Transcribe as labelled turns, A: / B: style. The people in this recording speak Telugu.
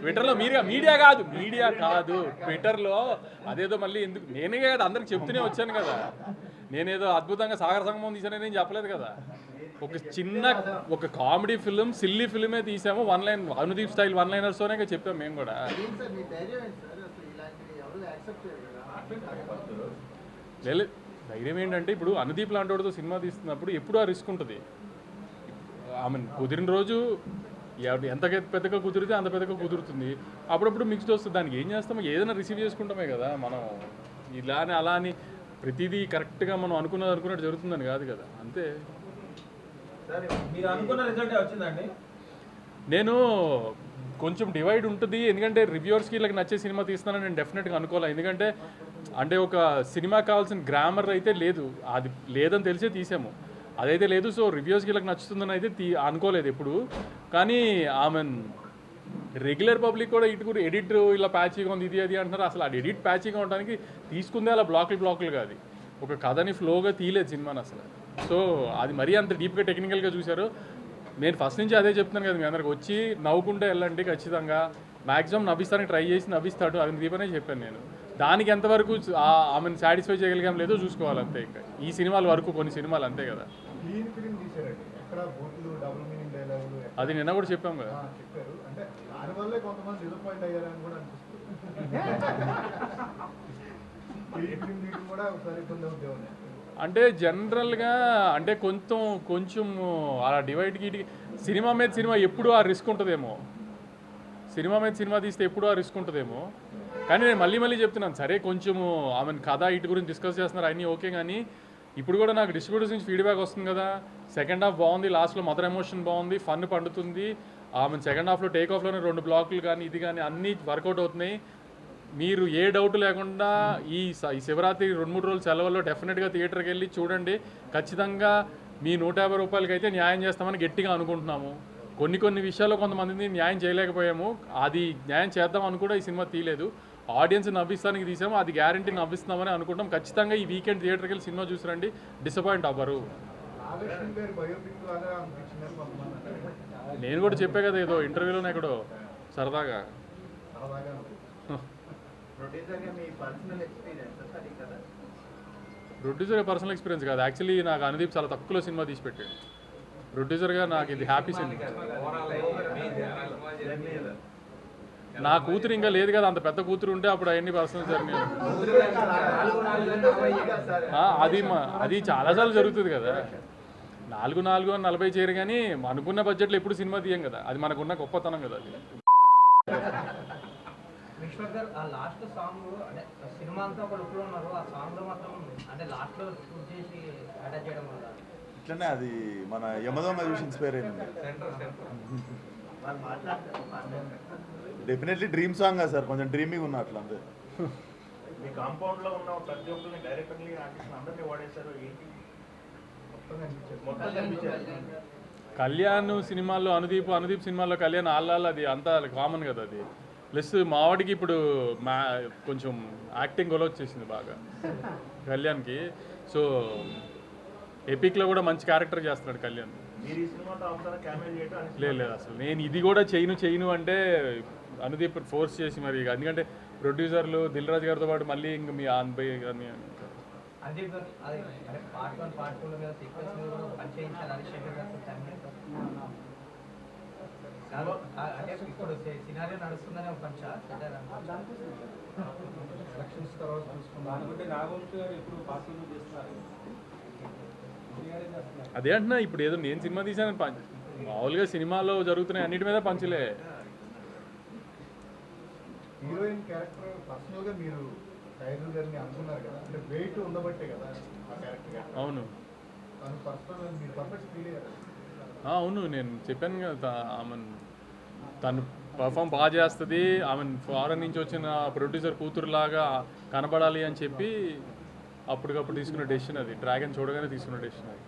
A: ట్విట్టర్లో మీడియా కాదు ట్విట్టర్లో అదేదో మళ్ళీ ఎందుకు నేనే కదా అందరికి చెప్తూనే వచ్చాను కదా. నేనేదో అద్భుతంగా సాగర సంగమం తీసానని నేను చెప్పలేదు కదా. ఒక కామెడీ ఫిల్మ్ సిల్లీ ఫిల్మే తీసాము, one line Anudeep style one లైనర్స్తోనే చెప్పాము మేము కూడా. ధైర్యం ఏంటంటే ఇప్పుడు అనుదీప్ లాంటి వాడితో సినిమా తీస్తున్నప్పుడు ఎప్పుడు ఆ రిస్క్ ఉంటుంది. కుదిరిన రోజు ఎంత పెద్దగా కుదిరితే అంత పెద్దగా కుదురుతుంది. అప్పుడప్పుడు మిక్స్డ్ వస్తుంది. దానికి ఏం చేస్తామో ఏదైనా రిసీవ్ చేసుకుంటామే కదా. మనం అలా అని ప్రతిదీ కరెక్ట్గా మనం అనుకున్నట్టు జరుగుతుందని కాదు కదా. అంతే. నేను కొంచెం డివైడ్ ఉంటుంది, ఎందుకంటే రివ్యూవర్స్కి వీళ్ళకి నచ్చే సినిమా తీస్తున్నానని నేను డెఫినెట్గా అనుకోవాలి. ఎందుకంటే ఒక సినిమా కావాల్సిన గ్రామర్ అయితే లేదు, అది లేదని తెలిసే తీసాము, అదైతే లేదు. సో రివ్యూస్కి వీళ్ళకి నచ్చుతుందని అయితే అనుకోలేదు ఎప్పుడు. కానీ రెగ్యులర్ పబ్లిక్ కూడా ఇటు ఎడిట్ ఇలా ప్యాచీగా ఉంది ఇది అది అంటున్నారు. అసలు అది ఎడిట్ ప్యాచీగా ఉండడానికి తీసుకుందే అలా బ్లాకులు కాదు. ఒక కథని ఫ్లోగా తీయలేదు సినిమాని అసలు. సో అది మరీ అంత డీప్గా టెక్నికల్గా చూశారు. నేను ఫస్ట్ నుంచి అదే చెప్తున్నాను కదా, మీ అందరికి వచ్చి నవ్వుకుంటే వెళ్ళండి, ఖచ్చితంగా మ్యాక్సిమం నవ్విస్తానికి ట్రై చేసి నవ్విస్తాడు, అది దీపనే చెప్పాను నేను. దానికి ఎంతవరకు ఆమెను సాటిస్ఫై చేయగలిగాం లేదో చూసుకోవాలి అంతే. ఇంకా ఈ సినిమాల వరకు కొన్ని సినిమాలు అంతే కదా. అది నిన్న కూడా చెప్పాం కదా. అంటే జనరల్గా అంటే కొంచెం అలా డివైడ్కి సినిమా మీద సినిమా ఎప్పుడు ఆ రిస్క్ ఉంటుందేమో, సినిమా మీద సినిమా తీస్తే ఎప్పుడు ఆ రిస్క్ ఉంటుందేమో. కానీ నేను మళ్ళీ చెప్తున్నాను, సరే కొంచెము ఆమెను కథ ఇటు గురించి డిస్కస్ చేస్తున్నారు అన్నీ ఓకే. కానీ ఇప్పుడు కూడా నాకు డిస్ట్రిబ్యూటర్స్ నుంచి ఫీడ్బ్యాక్ వస్తుంది కదా, సెకండ్ హాఫ్ బాగుంది, లాస్ట్లో మదర్ ఎమోషన్ బాగుంది, ఫన్ పండుతుంది. ఆమె సెకండ్ హాఫ్లో టేక్ ఆఫ్లోనే 2 బ్లాకులు కానీ ఇది కానీ అన్నీ వర్కౌట్ అవుతున్నాయి. మీరు ఏ డౌట్ లేకుండా ఈ శివరాత్రి 2-3 రోజుల సెలవుల్లో డెఫినెట్గా థియేటర్కి వెళ్ళి చూడండి. ఖచ్చితంగా మీ 150 రూపాయలకి అయితే న్యాయం చేస్తామని గట్టిగా అనుకుంటున్నాము. కొన్ని విషయాల్లో కొంతమందిని న్యాయం చేయలేకపోయాము, అది న్యాయం చేద్దామని కూడా ఈ సినిమా తీయలేదు. ఆడియన్స్ నవ్విస్తానికి తీసాము, అది గ్యారంటీ నవ్విస్తున్నామని అనుకుంటాం. ఖచ్చితంగా ఈ వీకెండ్ థియేటర్కి వెళ్ళి సినిమా చూసిరండి, డిసప్పాయింట్ అవ్వరు. నేను కూడా చెప్పే కదా ఏదో ఇంటర్వ్యూలోనే ఎక్కడో సరదాగా. ప్రొడ్యూసర్గా పర్సనల్ ఎక్స్పీరియన్స్ కాదు, యాక్చువల్లీ నాకు అనుదీప్ చాలా తక్కువలో సినిమా తీసి పెట్టాడు. ప్రొడ్యూసర్గా నాకు ఇది హ్యాపీ సినిమా. నా కూతురు ఇంకా లేదు కదా, అంత పెద్ద కూతురు ఉంటే అప్పుడు అవన్నీ పర్సనల్ జరిగినాయి. అది చాలాసార్లు జరుగుతుంది కదా. 4-40 చేయరు, కానీ అనుకున్న బడ్జెట్లో ఎప్పుడు సినిమా తీయం కదా, అది మనకున్న గొప్పతనం కదా. అది
B: ఇట్లనే అది మన యమదొంగ చూసి ఇన్స్పైర్ అయింది. డెఫినెట్లీ డ్రీమ్ సాంగ్ కదా సార్, కొంచెం డ్రీమింగ్ ఉన్న అట్లా అంతే.
C: మీ కాంపౌండ్ లో ఉన్న ప్రతి ఒక్కరిని డైరెక్టర్లీ ఆర్టిస్ట్ అందరినీ వాడేశారు ఏంటి?
A: కళ్యాణ్ సినిమాల్లో అనుదీప్ సినిమాల్లో కళ్యాణ్ ఆళ్ళ అది అంతా కామన్ కదా. అది ప్లస్ మావాడికి ఇప్పుడు కొంచెం యాక్టింగ్ గొల వచ్చేసింది బాగా కళ్యాణ్కి. సో ఎపిక్లో కూడా మంచి క్యారెక్టర్ చేస్తున్నాడు కళ్యాణ్. లేదు అసలు నేను ఇది కూడా చేయను అంటే అనుదీప్ ఫోర్స్ చేసి మరి, ఎందుకంటే ప్రొడ్యూసర్లు దిల్ రాజు గారితో పాటు మళ్ళీ ఇంక మీ ఆన్బై కానీ అదే అంటున్నా. ఇప్పుడు ఏదో నేను సినిమా తీసాను, మామూలుగా సినిమాలో జరుగుతున్నాయి అన్నిటి మీద పంచలే.
D: హీరోయిన్ క్యారెక్టర్ పర్సనల్గా మీరు టైగర్ గారిని అనుకున్నారు కదా, అంటే వెయిట్ ఉండబట్టే కదా ఆ క్యారెక్టర్.
A: అవును,
D: తను పర్సనల్ మీరు పర్ఫెక్ట్ ఫీల్ అయ్యారు.
A: అవును, నేను చెప్పాను కదా, తను పర్ఫామ్ బాగా చేస్తుంది, ఆమె ఫారెన్ నుంచి వచ్చిన ప్రొడ్యూసర్ కూతురులాగా కనబడాలి అని చెప్పి అప్పటికప్పుడు తీసుకున్న డెసిషన్ అది. డ్రాగన్ చూడగానే తీసుకున్న డెసిషన్ అది.